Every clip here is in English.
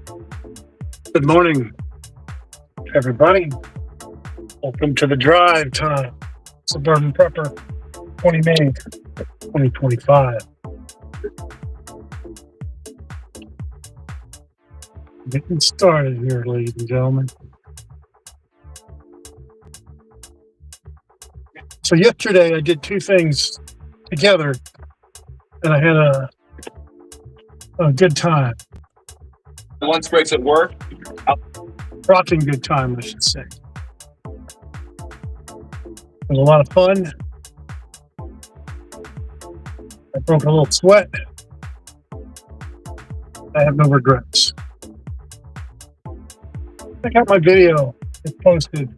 Good morning, everybody. Welcome to the drive time. Suburban Prepper, 20 May, 2025. Getting started here, ladies and gentlemen. So yesterday I did two things together, and I had a good time. Lunch breaks at work. Rocking good time, I should say. It was a lot of fun. I broke a little sweat. I have no regrets. Check out my video. It's posted.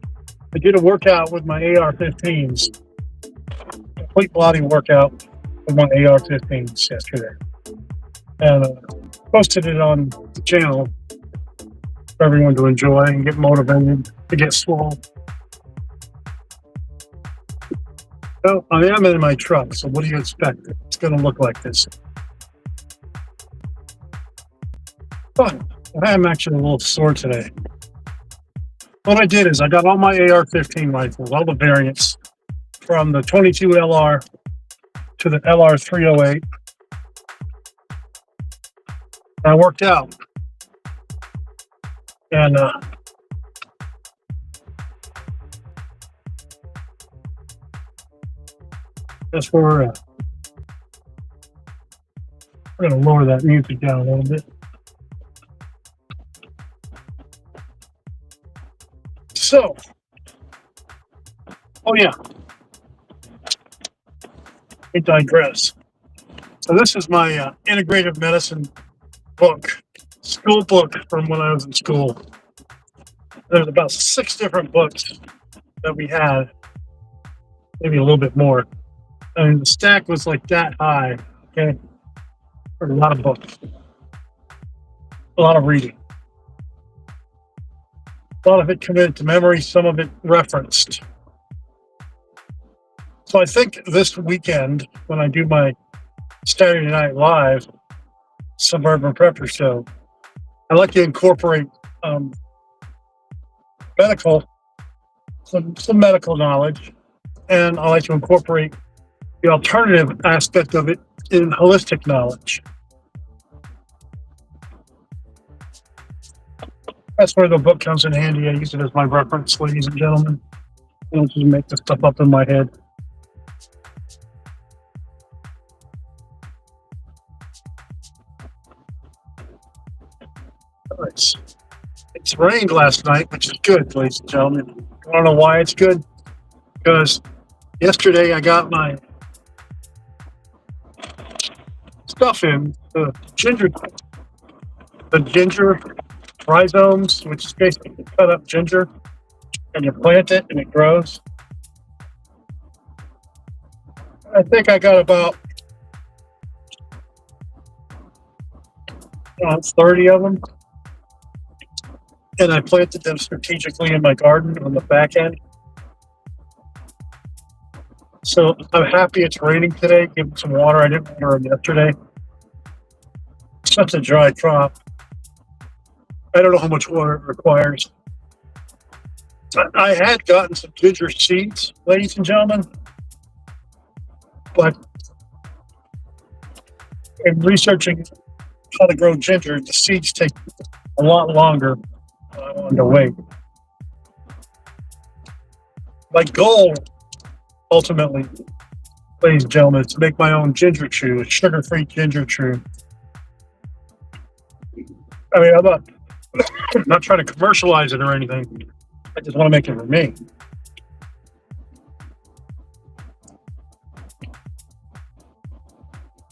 I did a workout with my AR-15s. Complete body workout with my AR-15s yesterday. And posted it on the channel for everyone to enjoy and get motivated to get swole. Well, I am in my truck, so what do you expect? It's going to look like this. But I am actually a little sore today. What I did is I got all my AR-15 rifles, all the variants, from the 22 LR to the LR-308. I worked out. And that's where we're going to lower that music down a little bit. So, oh yeah, I digress. So this is my integrative medicine book, school book from when I was in school. There's about 6 different books that we had, maybe a little bit more. I mean, the stack was like that high, okay? For a lot of books, a lot of reading. A lot of it committed to memory, some of it referenced. So I think this weekend, when I do my Saturday Night Live Suburban Prepper show, I like to incorporate some medical knowledge, and I like to incorporate the alternative aspect of it in holistic knowledge. That's where the book comes in handy. I use it as my reference, ladies and gentlemen. I don't just make this stuff up in my head. Nice. It's rained last night, which is good, ladies and gentlemen. I don't know why it's good, because yesterday I got my stuff in, the ginger rhizomes, which is basically cut up ginger, and you plant it and it grows. I think I got about 30 of them, and I planted them strategically in my garden on the back end. So I'm happy it's raining today. Give them some water. I didn't water them yesterday. Such a dry crop. I don't know how much water it requires. I had gotten some ginger seeds, ladies and gentlemen, but in researching how to grow ginger, the seeds take a lot longer to wait. My goal, ultimately, ladies and gentlemen, is to make my own ginger chew, a sugar-free ginger chew. I mean, I'm not trying to commercialize it or anything. I just want to make it for me.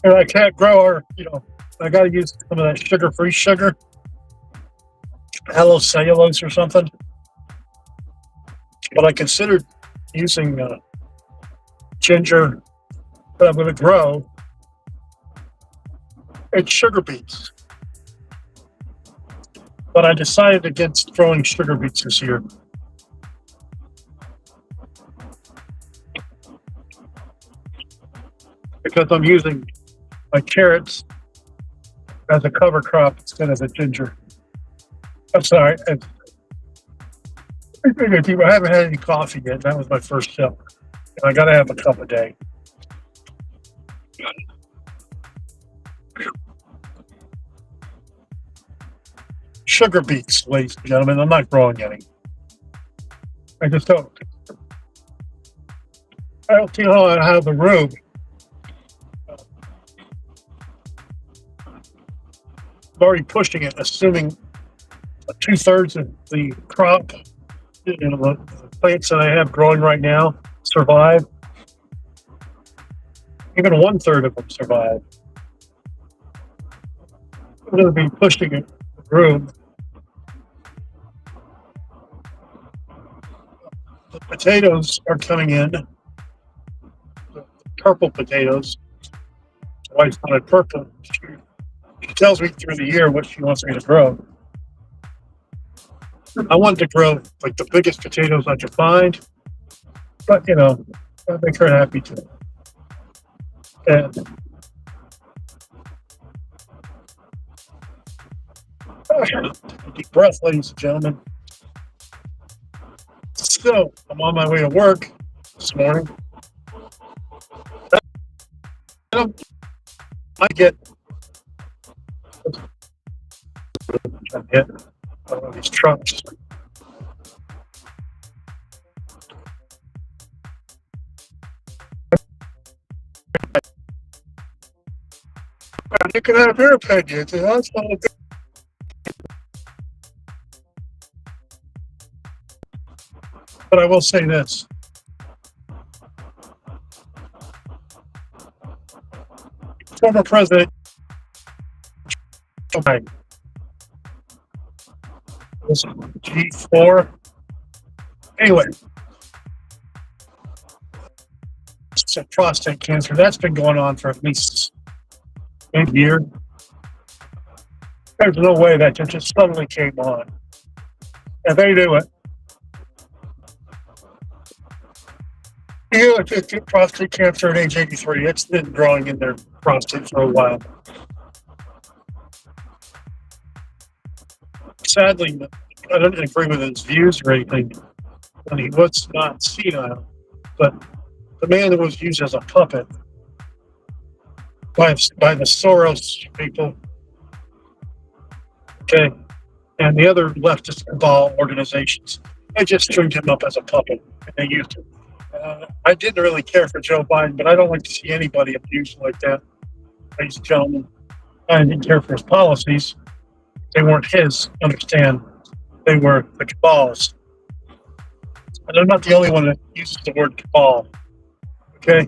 And I can't grow, or I got to use some of that sugar-free sugar, allocellulose or something. But I considered using ginger that I'm going to grow. It's sugar beets. But I decided against growing sugar beets this year. Because I'm using my carrots as a cover crop instead of the ginger. I'm sorry. I haven't had any coffee yet. That was my first sip. I got to have a cup a day. Sugar beets, ladies and gentlemen. I'm not growing any. I just don't. I don't see how I have the room. I'm already pushing it, assuming 2/3 of the crop, the plants that I have growing right now survive. Even 1/3 of them survive. I'm going to be pushing it through. The potatoes are coming in. The purple potatoes. My wife wanted purple. She tells me through the year what she wants me to grow. I wanted to grow like the biggest potatoes I could find, but that make her happy too. And deep breath, ladies and gentlemen. So I'm on my way to work this morning. I get one of these trucks. You can have your opinion. That's all. But I will say this. Former President was G4. Anyway, it's a prostate cancer. That's been going on for at least a year. There's no way that just suddenly came on. And they knew it. Get prostate cancer at age 83. It's been growing in their prostate for a while. Sadly, I don't agree with his views or anything. And he was not senile, but the man that was used as a puppet by the Soros people, okay, and the other leftist cabal organizations, they just stringed him up as a puppet, and they used him. I didn't really care for Joe Biden, but I don't like to see anybody abused like that, ladies and gentlemen. I didn't care for his policies. They weren't his, understand. They were the cabals. And I'm not the only one that uses the word cabal, okay?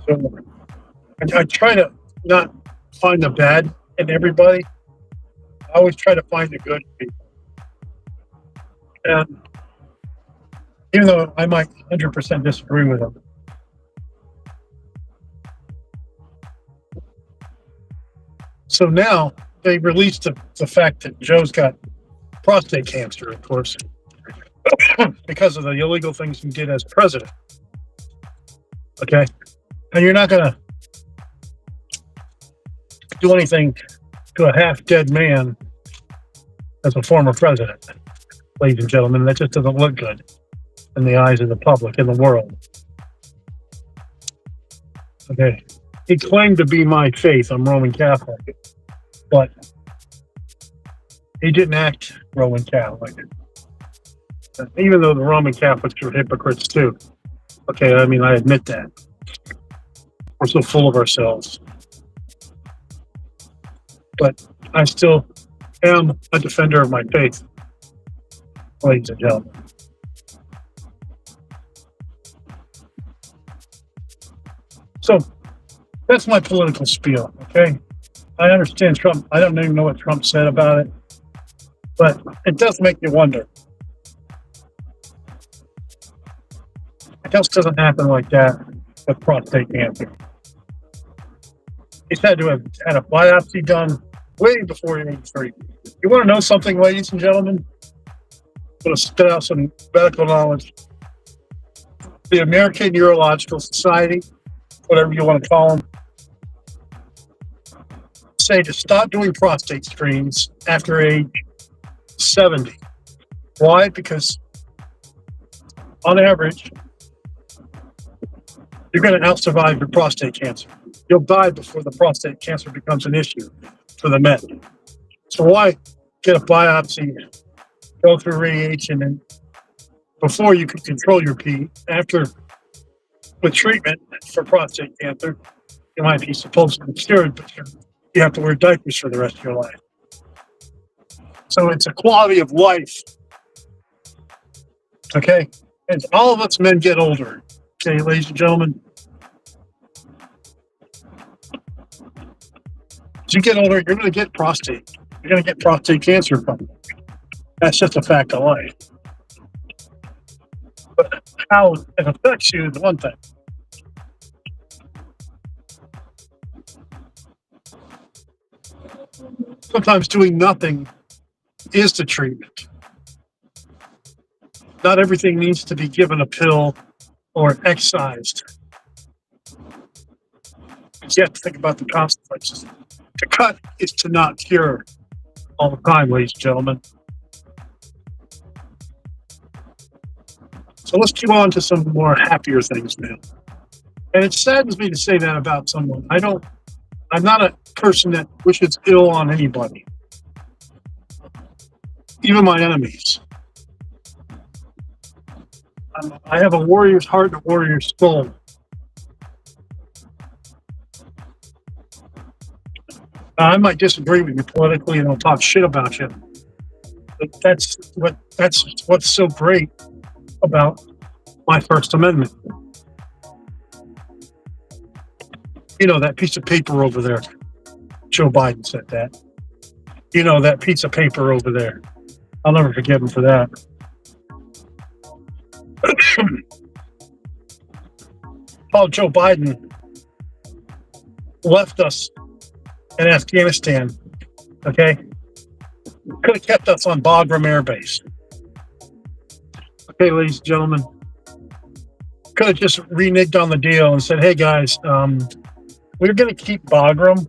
So I try to not find the bad in everybody. I always try to find the good in people. And even though I might 100% disagree with them. So now they released the fact that Joe's got prostate cancer, of course, because of the illegal things he did as president. Okay? And you're not going to do anything to a half-dead man as a former president, ladies and gentlemen. That just doesn't look good in the eyes of the public, in the world. Okay. He claimed to be my faith. I'm Roman Catholic. But he didn't act Roman Catholic. Even though the Roman Catholics are hypocrites too. Okay, I mean, I admit that. We're so full of ourselves. But I still am a defender of my faith, ladies and gentlemen. So that's my political spiel, okay? I understand Trump. I don't even know what Trump said about it, but it does make you wonder. It just doesn't happen like that with prostate cancer. He's had to have had a biopsy done way before age 3. You want to know something, ladies and gentlemen? I'm going to spit out some medical knowledge. The American Urological Society, whatever you want to call them, say to stop doing prostate screens after age 70. Why? Because on average, you're going to outsurvive your prostate cancer. You'll die before the prostate cancer becomes an issue for the men. So why get a biopsy, go through radiation, and before you can control your pee, after with treatment for prostate cancer, you might be supposedly cured, but you have to wear diapers for the rest of your life. So it's a quality of life. Okay? And all of us men get older. Okay, ladies and gentlemen. As you get older, you're going to get prostate. You're going to get prostate cancer from it. That's just a fact of life. But how it affects you is one thing. Sometimes doing nothing is the treatment. Not everything needs to be given a pill or excised. You have to think about the consequences. To cut is to not cure all the time, ladies and gentlemen. So let's move on to some more happier things now. And it saddens me to say that about someone. I'm not a person that wishes ill on anybody, even my enemies. I have a warrior's heart and a warrior's soul. I might disagree with you politically and I'll talk shit about you. But that's what's so great about my First Amendment. You know, that piece of paper over there. Joe Biden said that. You know, that piece of paper over there. I'll never forgive him for that. Paul Joe Biden left us in Afghanistan, okay? Could have kept us on Bagram Air Base. Okay, ladies and gentlemen. Could have just reneged on the deal and said, hey guys, we're going to keep Bagram,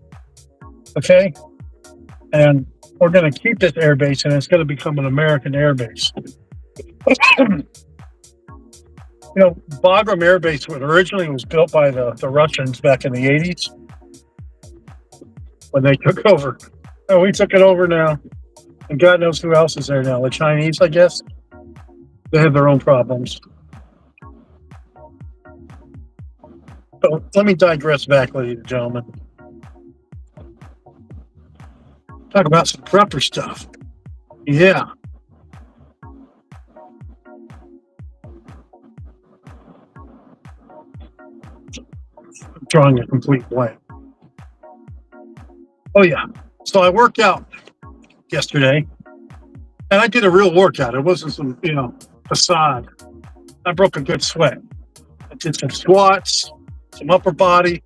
okay? And we're going to keep this air base and it's going to become an American air base. You know, Bagram Air Base originally was built by the Russians back in the 80s when they took over. And we took it over now. And God knows who else is there now. The Chinese, I guess. They have their own problems. So let me digress back, ladies and gentlemen. Talk about some prepper stuff. Yeah. I'm drawing a complete blank. Oh, yeah. So I worked out yesterday, and I did a real workout. It wasn't some, facade. I broke a good sweat. I did some squats, some upper body,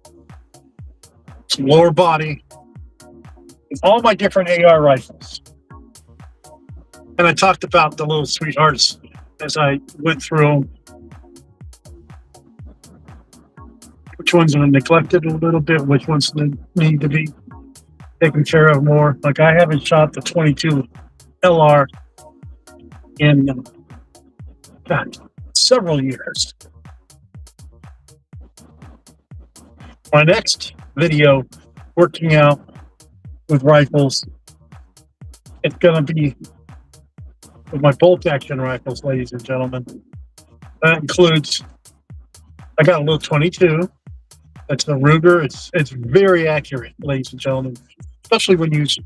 some lower body, with all my different AR rifles. And I talked about the little sweethearts as I went through them. Which ones are neglected a little bit, which ones need to be taken care of more. Like I haven't shot the 22 LR in several years. My next video working out with rifles, it's going to be with my bolt action rifles, ladies and gentlemen. That includes, I got a little 22. That's a Ruger. It's very accurate, ladies and gentlemen, especially when you use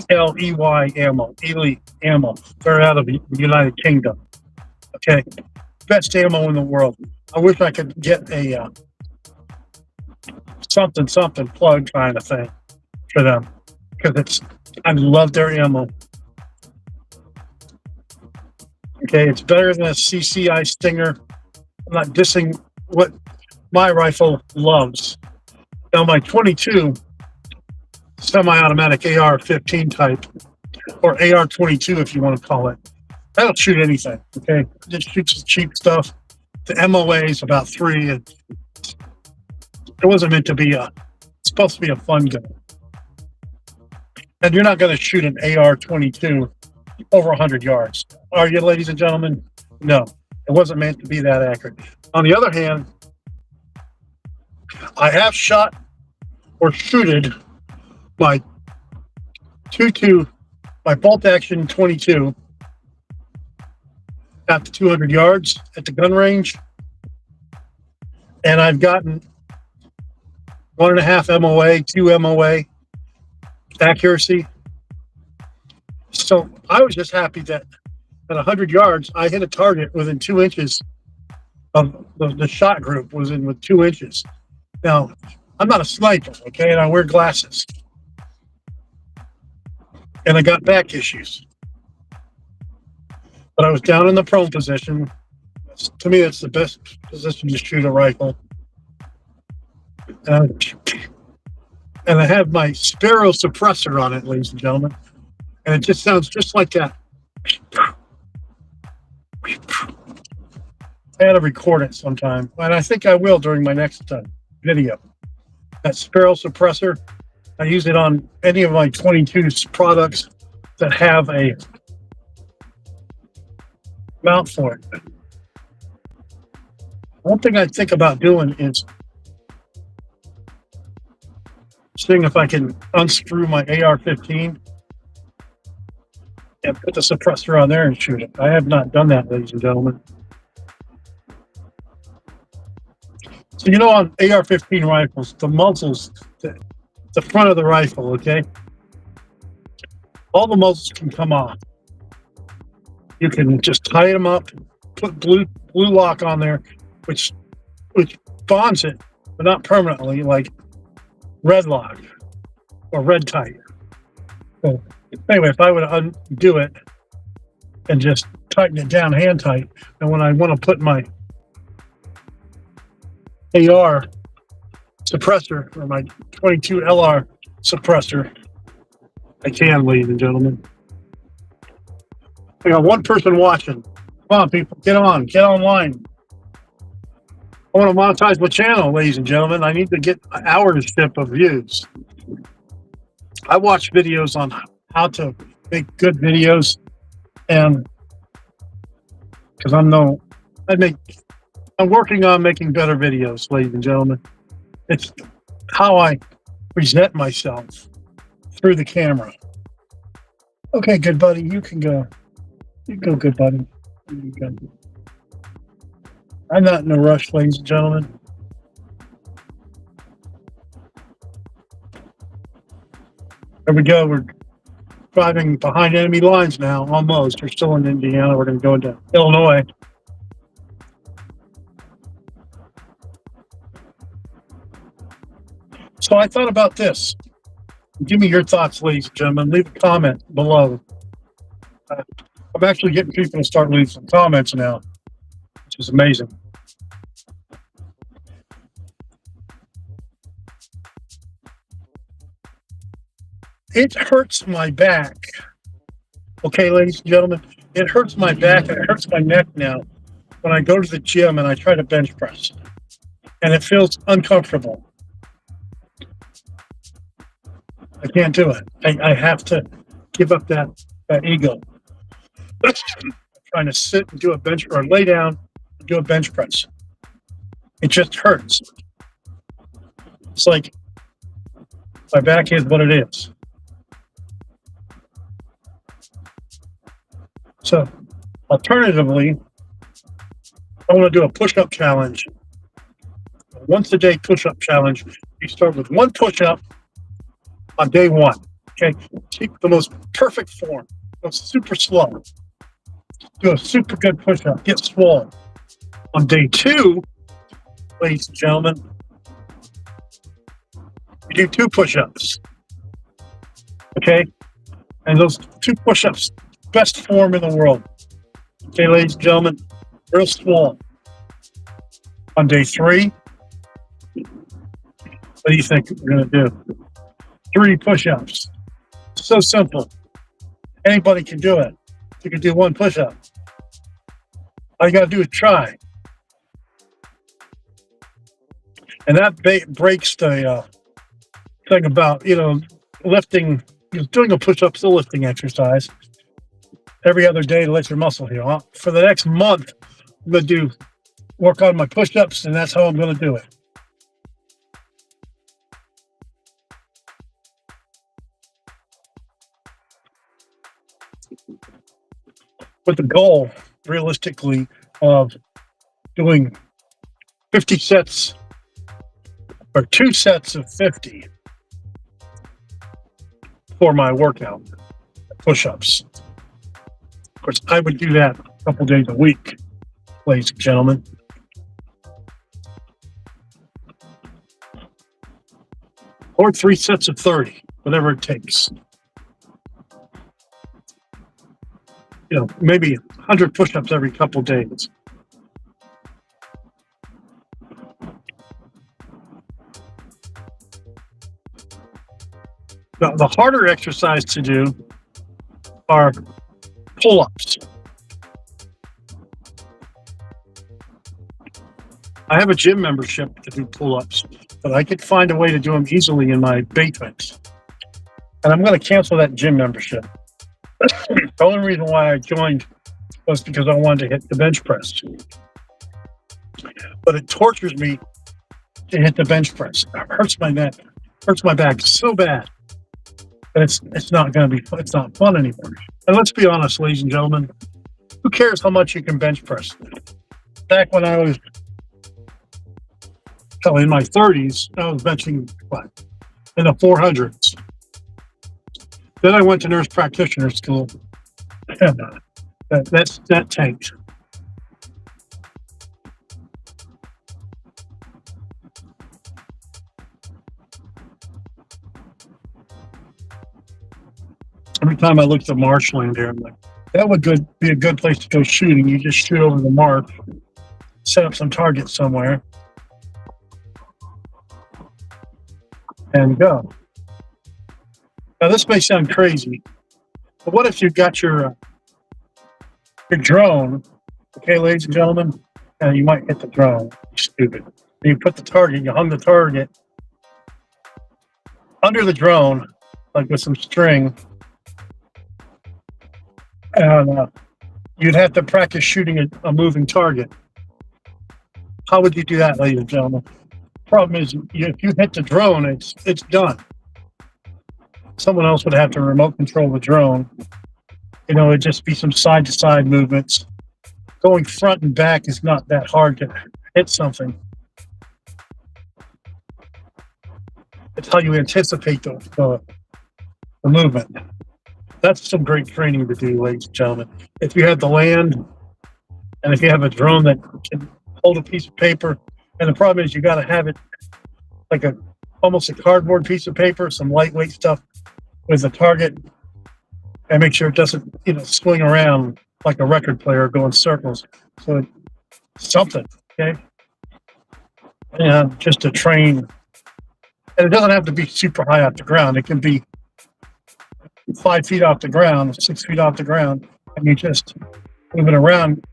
ELEY ammo, Elite ammo. They're out of the United Kingdom. Okay, best ammo in the world. I wish I could get a something plug kind of thing for them because I love their ammo. Okay, it's better than a CCI Stinger. I'm not dissing what my rifle loves. Now my 22 semi-automatic AR-15 type, or AR-22 if you want to call it, I don't shoot anything, okay? It just shoots the cheap stuff. The MOA is about 3, and it wasn't meant to be a supposed to be a fun gun. And you're not going to shoot an AR-22 over 100 yards. Are you, ladies and gentlemen? No, it wasn't meant to be that accurate. On the other hand, I have shot or shooted my my bolt action 22 at the 200 yards at the gun range. And I've gotten 1.5 MOA, 2 MOA accuracy. So I was just happy that at 100 yards, I hit a target within 2 inches of the shot group was in with 2 inches. Now, I'm not a sniper, okay, and I wear glasses. And I got back issues. But I was down in the prone position. To me, that's the best position to shoot a rifle. And I have my Sparrow suppressor on it, ladies and gentlemen. And it just sounds just like that. I had to record it sometime. And I think I will during my next video. That Sparrow suppressor, I use it on any of my 22 products that have a mount for it. One thing I think about doing is seeing if I can unscrew my AR-15 and put the suppressor on there and shoot it. I have not done that, ladies and gentlemen. So, you know, on AR-15 rifles, the muzzles, the front of the rifle, okay? All the muzzles can come off. You can just tie them up, put blue lock on there, which bonds it, but not permanently, like red lock or red tight. So anyway, if I would undo it and just tighten it down hand tight, and when I want to put my AR suppressor or my 22 LR suppressor, I can, ladies and gentlemen. I got one person watching. Come on, people, get online. I want to monetize my channel, ladies and gentlemen. I need to get an hourship of views. I watch videos on how to make good videos, and because I'm working on making better videos, ladies and gentlemen. It's how I present myself through the camera. Okay, good buddy, you can go. You go, good buddy. You go. I'm not in a rush, ladies and gentlemen. There we go. We're driving behind enemy lines now, almost. We're still in Indiana. We're going to go into Illinois. So I thought about this. Give me your thoughts, ladies and gentlemen. Leave a comment below. I'm actually getting people to start leaving some comments now, which is amazing. It hurts my back. Okay, ladies and gentlemen, it hurts my back and it hurts my neck now when I go to the gym and I try to bench press. And it feels uncomfortable. I can't do it. I have to give up that ego. I'm trying to sit and do a bench or lay down and do a bench press. It just hurts. It's like my back is what it is. So, alternatively, I want to do a push-up challenge. Once a day push-up challenge. You start with one push-up on day one. Okay, keep the most perfect form. Go super slow. Do a super good push-up. Get swollen. On day two, ladies and gentlemen, you do 2 push-ups. Okay, and those 2 push-ups, best form in the world. Okay, ladies and gentlemen, real swollen. On day 3, what do you think we're going to do? 3 push-ups. So simple. Anybody can do it. You can do 1 push-up. All you got to do is try. And that breaks the thing about, lifting, doing a push-up, still lifting exercise every other day to let your muscle heal. For the next month, I'm going to work on my push-ups, and that's how I'm going to do it. With the goal, realistically, of doing 50 sets or 2 sets of 50 for my workout, push-ups. Of course, I would do that a couple days a week, ladies and gentlemen. Or 3 sets of 30, whatever it takes. Maybe 100 push-ups every couple days. Now, the harder exercise to do are pull-ups. I have a gym membership to do pull-ups, but I could find a way to do them easily in my basement. And I'm going to cancel that gym membership. The only reason why I joined was because I wanted to hit the bench press. But it tortures me to hit the bench press. It hurts my neck, hurts my back so bad. And it's not going to be fun. It's not fun anymore. And let's be honest, ladies and gentlemen, who cares how much you can bench press? Back when I was in my 30s, I was benching in the 400s. Then I went to nurse practitioner school. And that tanked. Every time I look at the marshland here, I'm like, that would be a good place to go shooting. You just shoot over the marsh, set up some target somewhere, and go. Now, this may sound crazy, but what if you got your drone, okay, ladies and gentlemen, and you might hit the drone, stupid. And you put the target, you hung the target under the drone, like with some string, and you'd have to practice shooting a moving target. How would you do that, ladies and gentlemen? Problem is, if you hit the drone, it's done. Someone else would have to remote control the drone. It'd just be some side-to-side movements. Going front and back is not that hard to hit something. It's how you anticipate the movement. That's some great training to do, ladies and gentlemen. If you have the land, and if you have a drone that can hold a piece of paper, and the problem is you got to have it like almost a cardboard piece of paper, some lightweight stuff with a target, and make sure it doesn't, swing around like a record player going circles. So something, okay? Just to train. And it doesn't have to be super high off the ground. It can be 5 feet off the ground, 6 feet off the ground, and you just move it around,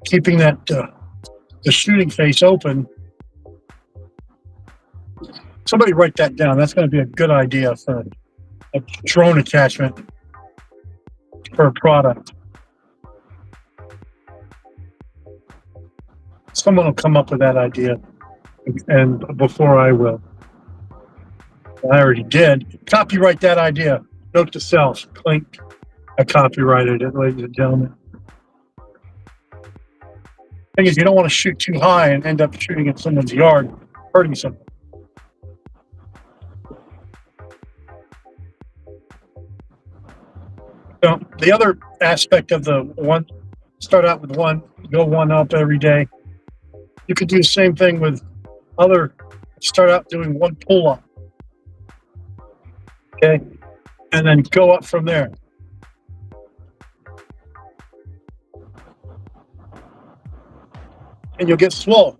keeping that the shooting face open. Somebody write that down. That's going to be a good idea for a drone attachment for a product. Someone will come up with that idea, and before I will. I already did. Copyright that idea. Note to self. Clink. I copyrighted it, ladies and gentlemen. Thing is, you don't want to shoot too high and end up shooting at someone's yard, hurting someone. So the other aspect of start out with one, go one up every day. You could do the same thing with start out doing one pull-up. Okay? And then go up from there. And you'll get swole.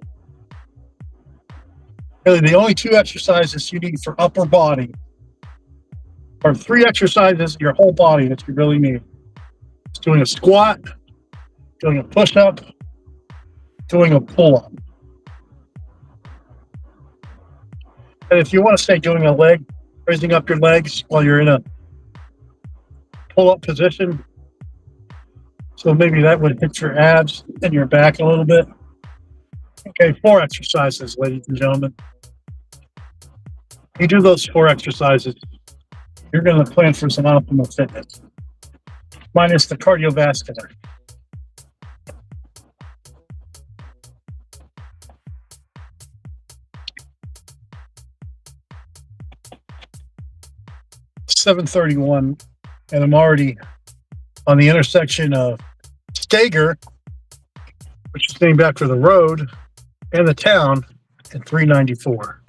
Really, the only 2 exercises you need for upper body, or 3 exercises your whole body that you really need. It's doing a squat, doing a push-up, doing a pull-up. And if you want to say doing a leg, raising up your legs while you're in a pull-up position. So maybe that would hit your abs and your back a little bit. Okay, 4 exercises, ladies and gentlemen. You do those 4 exercises, you're going to plan for some optimal fitness, minus the cardiovascular. It's 7:31, and I'm already on the intersection of Stager, which is named after the road, and the town, at 394.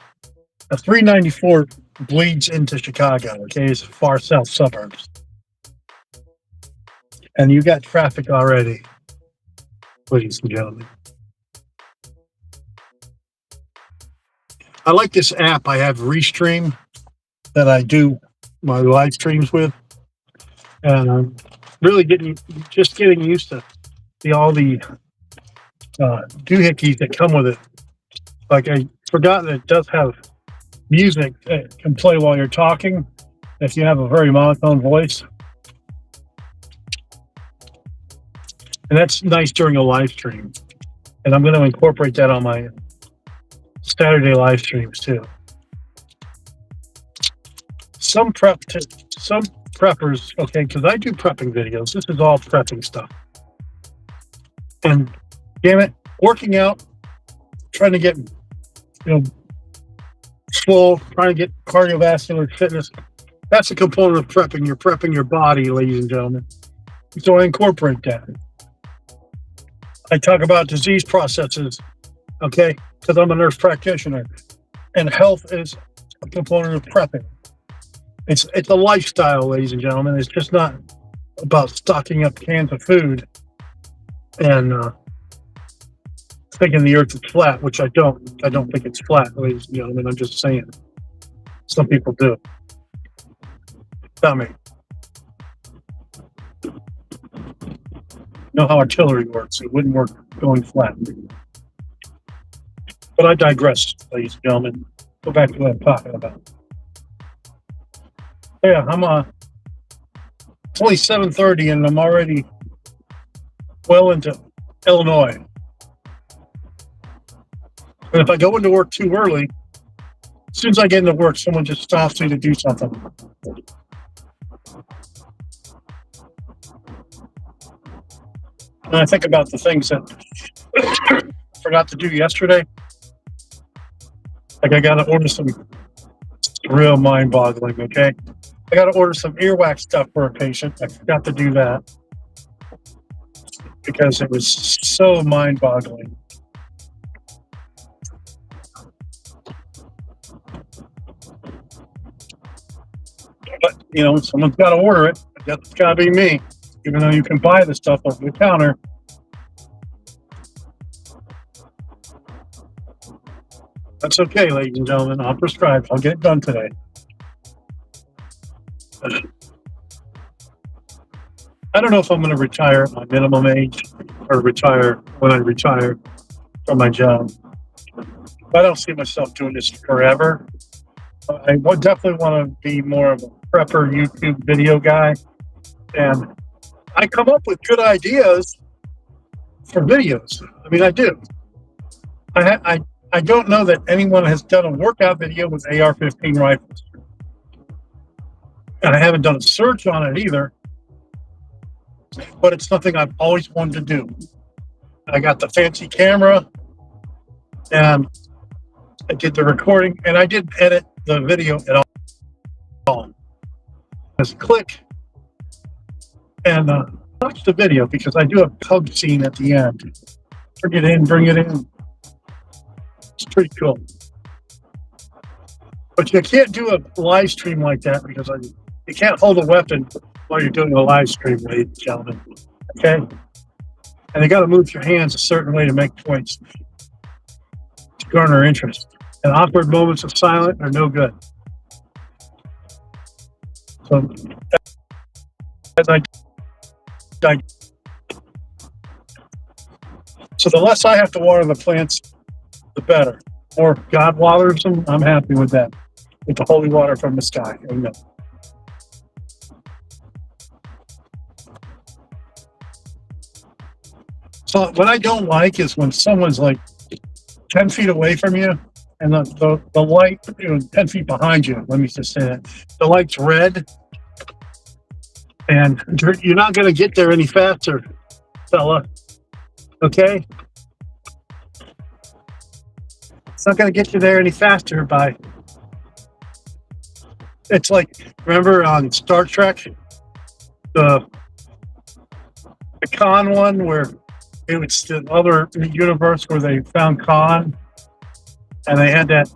Now, 394 bleeds into Chicago, okay? It's far south suburbs. And you got traffic already, ladies and gentlemen. I like this app. I have Restream that I do my live streams with. And I'm really getting used to all the doohickeys that come with it. Like, I forgot that it does have music that can play while you're talking if you have a very monotone voice. And that's nice during a live stream. And I'm going to incorporate that on my Saturday live streams too. Some preppers, okay, because I do prepping videos. This is all prepping stuff. And damn it, working out, trying to get, full, trying to get cardiovascular fitness. That's a component of prepping. You're prepping your body, ladies and gentlemen. So I incorporate that. I talk about disease processes, okay, because I'm a nurse practitioner. And health is a component of prepping. It's a lifestyle, ladies and gentlemen. It's just not about stocking up cans of food and thinking the earth is flat, which I don't. I don't think it's flat, ladies and gentlemen. I'm just saying. Some people do. Not me. Know how artillery works. It wouldn't work going flat. But I digress, ladies and gentlemen. Go back to what I'm talking about. Yeah, it's only 7:30 and I'm already well into Illinois. And if I go into work too early, as soon as I get into work, someone just stops me to do something. And I think about the things that I forgot to do yesterday. Like, I got to order some, it's real mind-boggling, okay? I got to order some earwax stuff for a patient. I forgot to do that because it was so mind-boggling. But, someone's got to order it. I guess it's got to be me, even though you can buy the stuff over the counter. That's okay, ladies and gentlemen. I'll prescribe. I'll get it done today. I don't know if I'm going to retire at my minimum age or retire when I retire from my job. I don't see myself doing this forever. I would definitely want to be more of a prepper YouTube video guy. And I come up with good ideas for videos. I mean, I do. I don't know that anyone has done a workout video with AR-15 rifles. And I haven't done a search on it either. But it's something I've always wanted to do. I got the fancy camera, and I did the recording, and I didn't edit the video at all. Just click and watch the video, because I do a hug scene at the end. Bring it in. It's pretty cool. But you can't do a live stream like that because you can't hold a weapon while you're doing a live stream, ladies and gentlemen. Okay? And you got to move your hands a certain way to make points to garner interest. And awkward moments of silence are no good. So, so the less I have to water the plants, the better. Or God waters them, I'm happy with that. with the holy water from the sky. Amen. So what I don't like is when someone's like 10 feet away from you and the light, 10 feet behind you. Let me just say that. The light's red and you're not going to get there any faster, fella. Okay? It's not going to get you there any faster by... It's like, remember on Star Trek, the Khan one where it was the other universe where they found Khan and they had that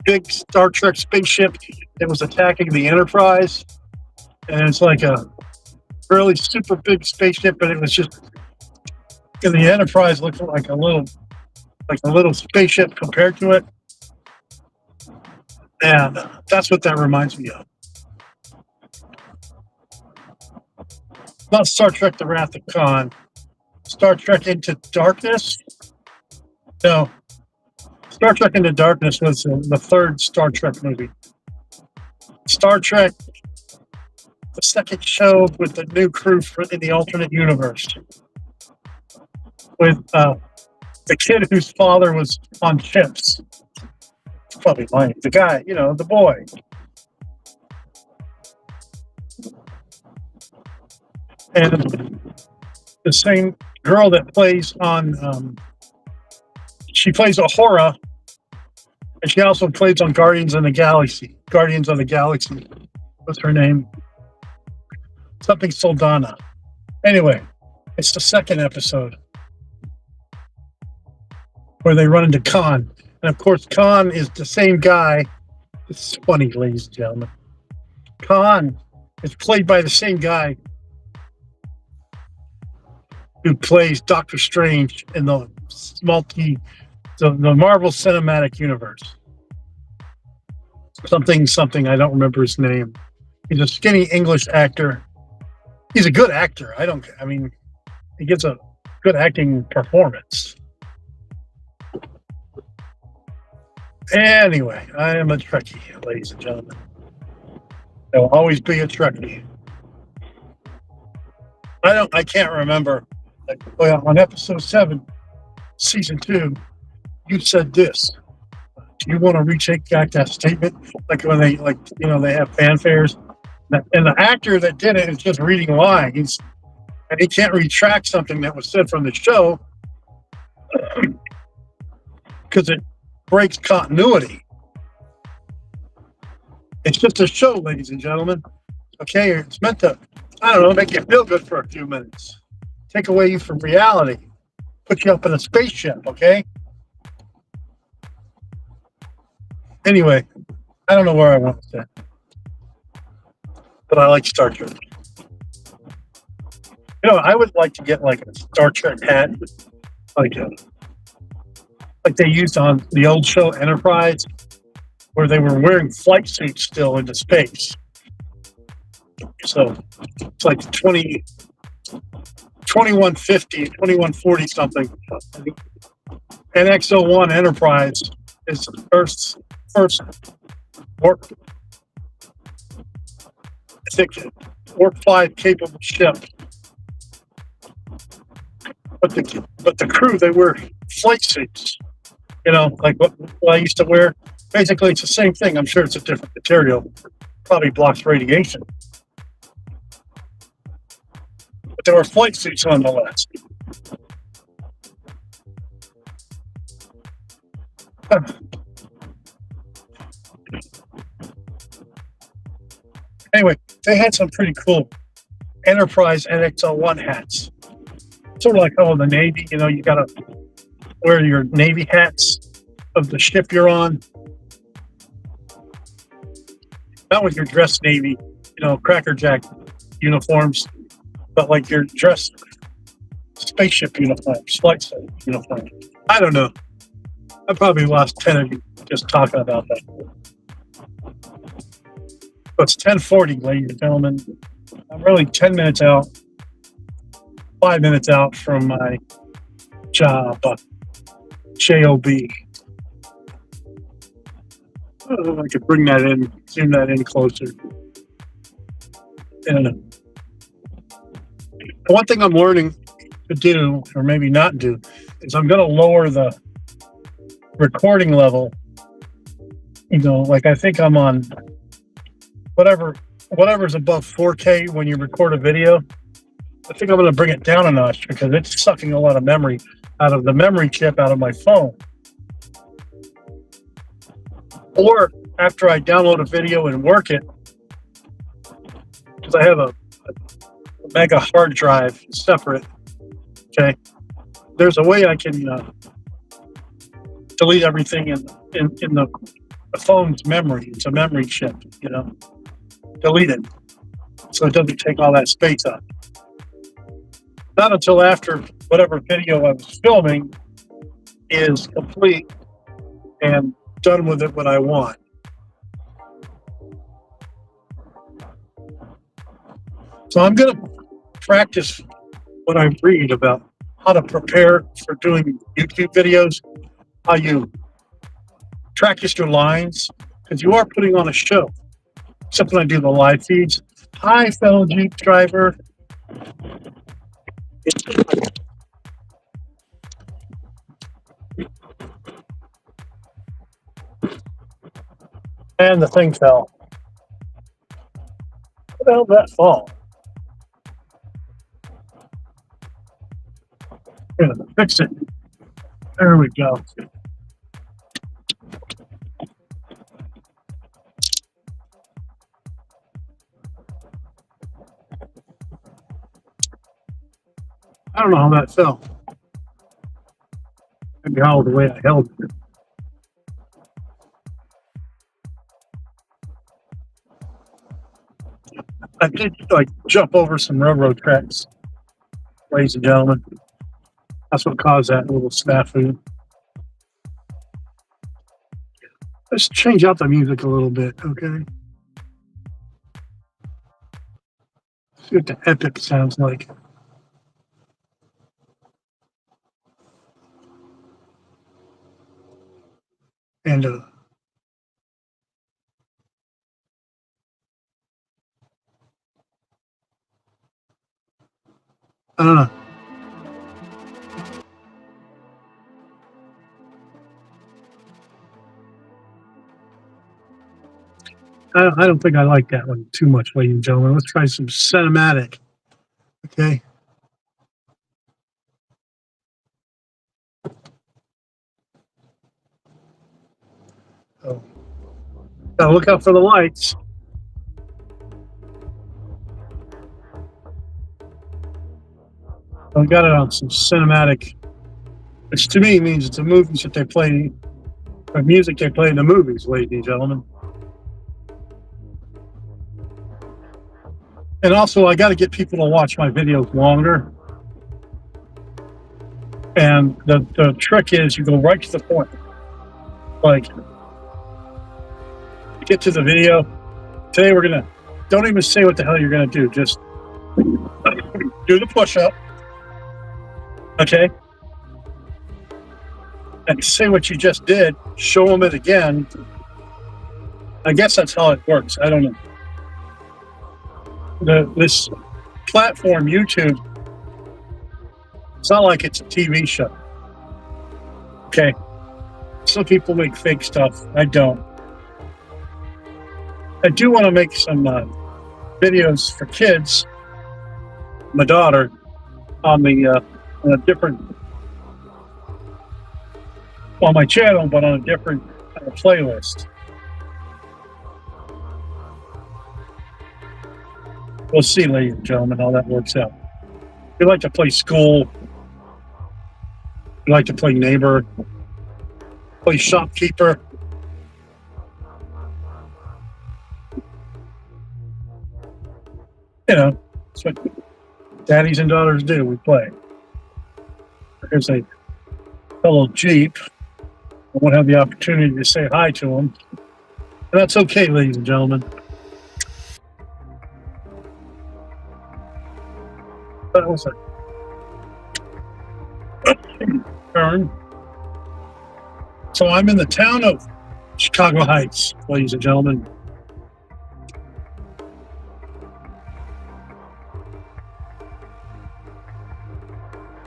big Star Trek spaceship that was attacking the Enterprise, and it's like a really super big spaceship, but it was just, and the Enterprise looked like a little spaceship compared to it, and that's what that reminds me of. Not Star Trek: The Wrath of Khan. Star Trek Into Darkness. No, Star Trek Into Darkness was the third Star Trek movie. Star Trek, the second show with the new crew in the alternate universe, with the kid whose father was on ships. It's probably lying. The guy, the boy. And the same girl that plays on, she plays Uhura, and she also plays on Guardians of the Galaxy. What's her name? Something Soldana. Anyway, it's the second episode where they run into Khan. And of course, Khan is the same guy. It's funny, ladies and gentlemen. Khan is played by the same guy who plays Doctor Strange in the Marvel Cinematic Universe. Something, I don't remember his name. He's a skinny English actor. He's a good actor. He gives a good acting performance. Anyway, I am a Trekkie, ladies and gentlemen. I will always be a Trekkie. I can't remember. On episode 7, season 2, you said this. Do you want to retake back that statement? Like when they have fanfares, and the actor that did it is just reading lines, and he can't retract something that was said from the show because it breaks continuity. It's just a show, ladies and gentlemen. Okay, it's meant to, make you feel good for a few minutes. Take away you from reality. Put you up in a spaceship, okay? Anyway, I don't know where I went with that. But I like Star Trek. I would like to get like a Star Trek hat, like they used on the old show Enterprise, where they were wearing flight suits still into space. So it's like 2150, 2140 something. NX-01 Enterprise is the first Warp 5 capable ship. But the crew, they wear flight suits. Like what I used to wear. Basically, it's the same thing. I'm sure it's a different material. Probably blocks radiation. But there were flight suits nonetheless. Anyway, they had some pretty cool Enterprise NX-01 hats. Sort of like the Navy, you gotta wear your Navy hats of the ship you're on. Not with your dress Navy, Cracker Jack uniforms, but like your dress spaceship uniforms, flight suit uniforms. I don't know. I probably lost 10 of you just talking about that. So it's 10:40, ladies and gentlemen. I'm really 10 minutes out, 5 minutes out from my job, job. I could bring that in, zoom that in closer. And one thing I'm learning to do, or maybe not do, is I'm going to lower the recording level. You know, like I think I'm on whatever's above 4K when you record a video. I think I'm going to bring it down a notch because it's sucking a lot of memory out of the memory chip out of my phone. Or after I download a video and work it, because I have a mega hard drive separate. Okay, there's a way I can delete everything in the phone's memory. It's a memory chip, you know. Delete it so it doesn't take all that space up. Not until after whatever video I was filming is complete and done with it what I want. So I'm going to practice what I read about how to prepare for doing YouTube videos, how you practice your lines, because you are putting on a show. Except when I do the live feeds. Hi, fellow Jeep driver. And the thing fell. How the hell did that fall? We're gonna fix it. There we go. I don't know how that fell. Maybe how the way I held it. I did like jump over some railroad tracks, ladies and gentlemen. That's what caused that little snafu. Let's change out the music a little bit, okay? See what the epic sounds like. And I don't know. I don't think I like that one too much, ladies and gentlemen. Let's try some cinematic. Okay. Oh. Gotta look out for the lights. I got it on some cinematic, which to me means it's the movies that they play, or music they play in the movies, ladies and gentlemen. And also, I got to get people to watch my videos longer. And the trick is you go right to the point. Like, you get to the video. Today we're going to, don't even say what the hell you're going to do. Just do the push-up. Okay? And say what you just did. Show them it again. I guess that's how it works. I don't know. This platform, YouTube, it's not like it's a TV show. Okay. Some people make fake stuff. I don't. I do want to make some videos for kids. My daughter on the on a different on my channel, but on a different playlist. We'll see, ladies and gentlemen, how that works out. We like to play school. We like to play neighbor. Play shopkeeper. You know, that's what daddies and daughters do. We play. Here's a fellow Jeep. I won't have the opportunity to say hi to him. And that's okay, ladies and gentlemen. That was a turn. So I'm in the town of Chicago Heights, ladies and gentlemen.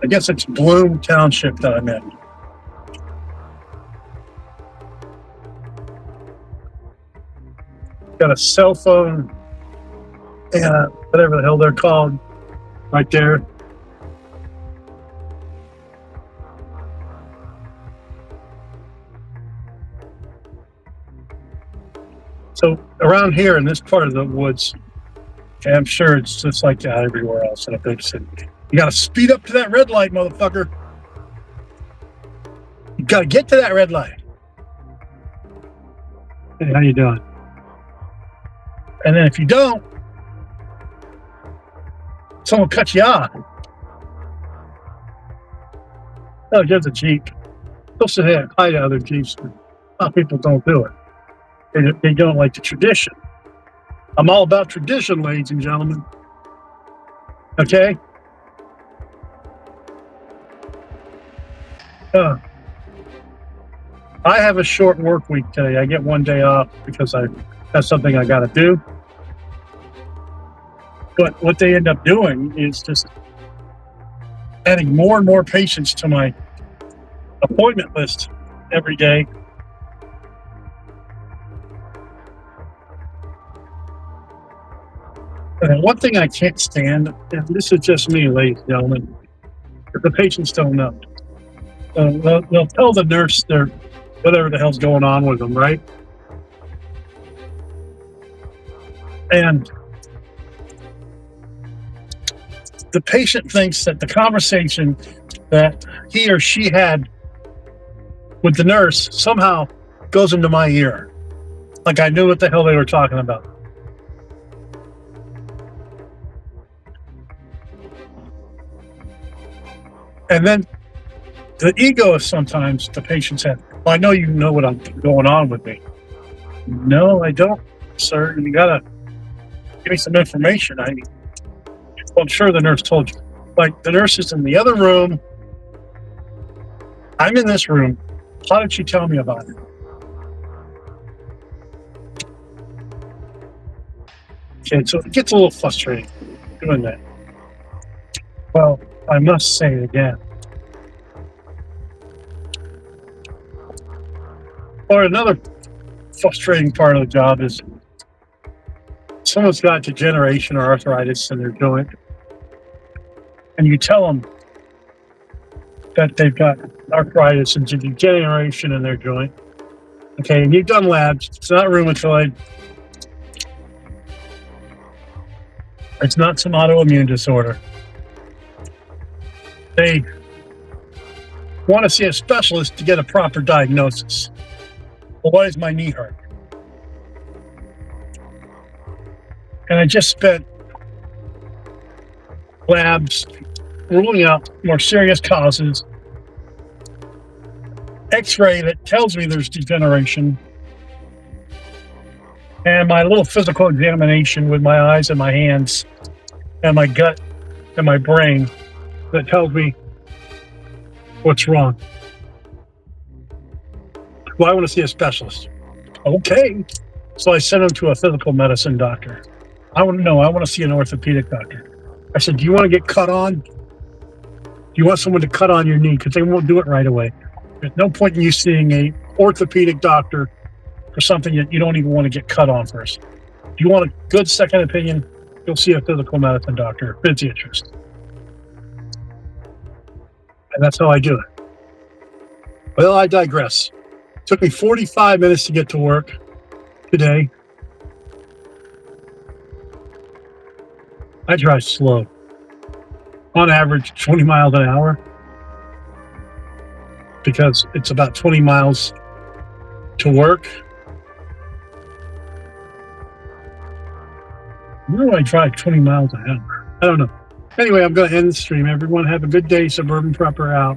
I guess it's Bloom Township that I'm in. Got a cell phone and whatever the hell they're called right there. So around here in this part of the woods, and I'm sure it's just like that everywhere else in a big city. You got to speed up to that red light, motherfucker. You got to get to that red light. Hey, how you doing? And then if you don't, someone cut you off. Oh, there's a Jeep. Supposed to say hi to other Jeeps. A lot of people don't do it. They don't like the tradition. I'm all about tradition, ladies and gentlemen. Okay? I have a short work week today. I get one day off because that's something I got to do. But what they end up doing is just adding more and more patients to my appointment list every day. And one thing I can't stand, and this is just me, ladies and gentlemen, if the patients don't know. They'll tell the nurse their whatever the hell's going on with them, right? And the patient thinks that the conversation that he or she had with the nurse somehow goes into my ear. Like I knew what the hell they were talking about. And then the ego is sometimes the patients have, well, I know you know what I'm going on with me. No, I don't, sir. You gotta give me some information. Well, I'm sure the nurse told you. Like the nurse is in the other room. I'm in this room. How did she tell me about it? Okay, so it gets a little frustrating doing that. Well, I must say it again. Or another frustrating part of the job is someone's got degeneration or arthritis in their joint, and you tell them that they've got arthritis and degeneration in their joint. Okay, and you've done labs. It's not rheumatoid. It's not some autoimmune disorder. They want to see a specialist to get a proper diagnosis. Well, why does my knee hurt? And I just spent labs ruling out more serious causes, x-ray that tells me there's degeneration, and my little physical examination with my eyes and my hands and my gut and my brain that tells me what's wrong. Well, I want to see a specialist. Okay. So I sent him to a physical medicine doctor. I want to see an orthopedic doctor. I said, do you want to get cut on? Do you want someone to cut on your knee? Because they won't do it right away. There's no point in you seeing a orthopedic doctor for something that you don't even want to get cut on first. If you want a good second opinion, you'll see a physical medicine doctor, physiatrist. And that's how I do it. Well, I digress. It took me 45 minutes to get to work today. I drive slow. On average, 20 miles an hour. Because it's about 20 miles to work. Where do I drive 20 miles an hour? I don't know. Anyway, I'm going to end the stream. Everyone have a good day. Suburban Prepper out.